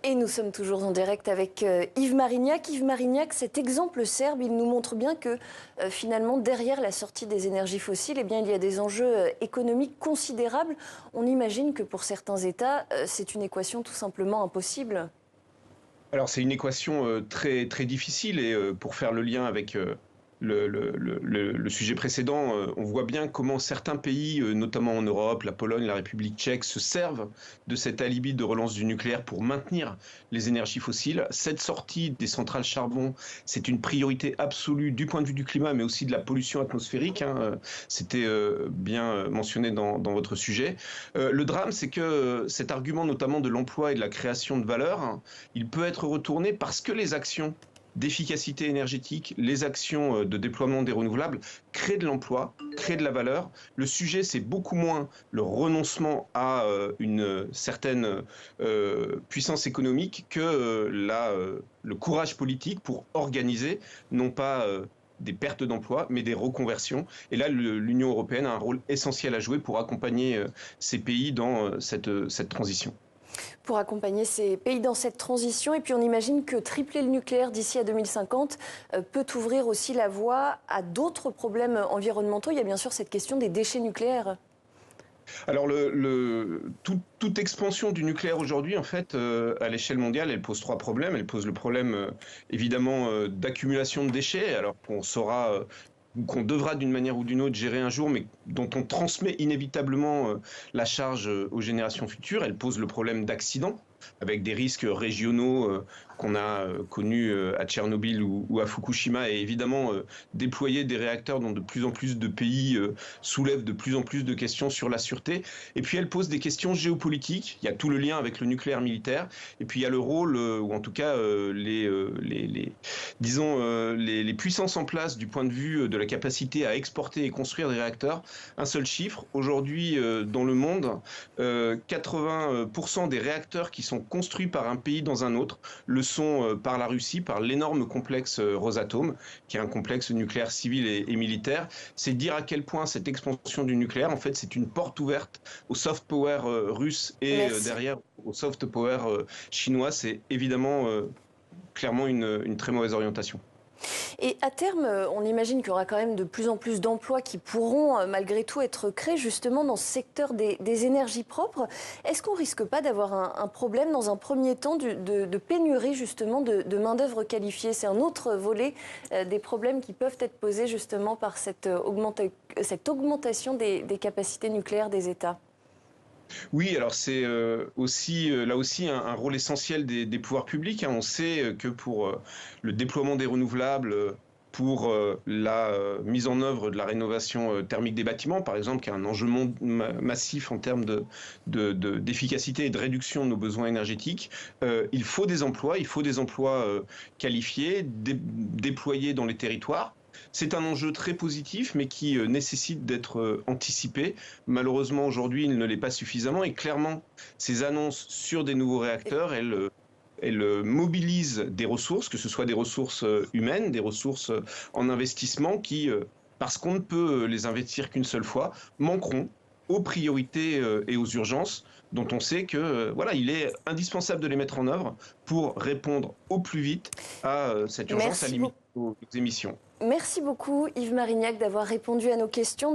Et nous sommes toujours en direct avec Yves Marignac. Yves Marignac, cet exemple serbe, il nous montre bien que finalement, derrière la sortie des énergies fossiles, eh bien, il y a des enjeux économiques considérables. On imagine que pour certains États, c'est une équation tout simplement impossible. Alors c'est une équation très, très difficile et pour faire le lien avec le sujet précédent, on voit bien comment certains pays, notamment en Europe, la Pologne, la République tchèque, se servent de cet alibi de relance du nucléaire pour maintenir les énergies fossiles. Cette sortie des centrales charbon, c'est une priorité absolue du point de vue du climat, mais aussi de la pollution atmosphérique, hein. C'était bien mentionné dans votre sujet. Le drame, c'est que cet argument, notamment de l'emploi et de la création de valeur, hein, il peut être retourné parce que les actions d'efficacité énergétique, les actions de déploiement des renouvelables créent de l'emploi, créent de la valeur. Le sujet, c'est beaucoup moins le renoncement à une certaine puissance économique que le courage politique pour organiser, non pas des pertes d'emplois, mais des reconversions. Et là, l'Union européenne a un rôle essentiel à jouer pour accompagner ces pays dans cette transition. Pour accompagner ces pays dans cette transition. Et puis on imagine que tripler le nucléaire d'ici à 2050 peut ouvrir aussi la voie à d'autres problèmes environnementaux. Il y a bien sûr cette question des déchets nucléaires. Alors, toute expansion du nucléaire aujourd'hui, en fait, à l'échelle mondiale, elle pose trois problèmes. Elle pose le problème, évidemment, d'accumulation de déchets, alors qu'on saura ou qu'on devra d'une manière ou d'une autre gérer un jour, mais dont on transmet inévitablement la charge aux générations futures. Elle pose le problème d'accidents, avec des risques régionaux qu'on a connus à Tchernobyl ou à Fukushima, et évidemment déployer des réacteurs dans de plus en plus de pays soulève de plus en plus de questions sur la sûreté. Et puis elle pose des questions géopolitiques. Il y a tout le lien avec le nucléaire militaire, et puis il y a le rôle, ou en tout cas les puissances en place du point de vue de la capacité à exporter et construire des réacteurs. Un seul chiffre, aujourd'hui dans le monde, 80% des réacteurs qui sont construits par un pays dans un autre le sont par la Russie, par l'énorme complexe Rosatom, qui est un complexe nucléaire civil et militaire. C'est dire à quel point cette expansion du nucléaire, en fait, c'est une porte ouverte au soft power russe et derrière au soft power chinois. C'est évidemment clairement une très mauvaise orientation. Et à terme, on imagine qu'il y aura quand même de plus en plus d'emplois qui pourront malgré tout être créés justement dans ce secteur des énergies propres. Est-ce qu'on ne risque pas d'avoir un problème dans un premier temps de pénurie justement de main-d'œuvre qualifiée? C'est un autre volet des problèmes qui peuvent être posés justement par cette augmentation des capacités nucléaires des États. Oui, alors c'est aussi là aussi un rôle essentiel des pouvoirs publics, hein. On sait que pour le déploiement des renouvelables, pour la mise en œuvre de la rénovation thermique des bâtiments, par exemple, qui est un enjeu massif en termes d'efficacité et de réduction de nos besoins énergétiques, il faut des emplois, qualifiés, déployés dans les territoires. C'est un enjeu très positif, mais qui nécessite d'être anticipé. Malheureusement, aujourd'hui, il ne l'est pas suffisamment. Et clairement, ces annonces sur des nouveaux réacteurs, elles mobilisent des ressources, que ce soit des ressources humaines, des ressources en investissement, qui, parce qu'on ne peut les investir qu'une seule fois, manqueront aux priorités et aux urgences, dont on sait que voilà, il est indispensable de les mettre en œuvre pour répondre au plus vite à cette urgence à limiter nos émissions. Merci beaucoup Yves Marignac d'avoir répondu à nos questions.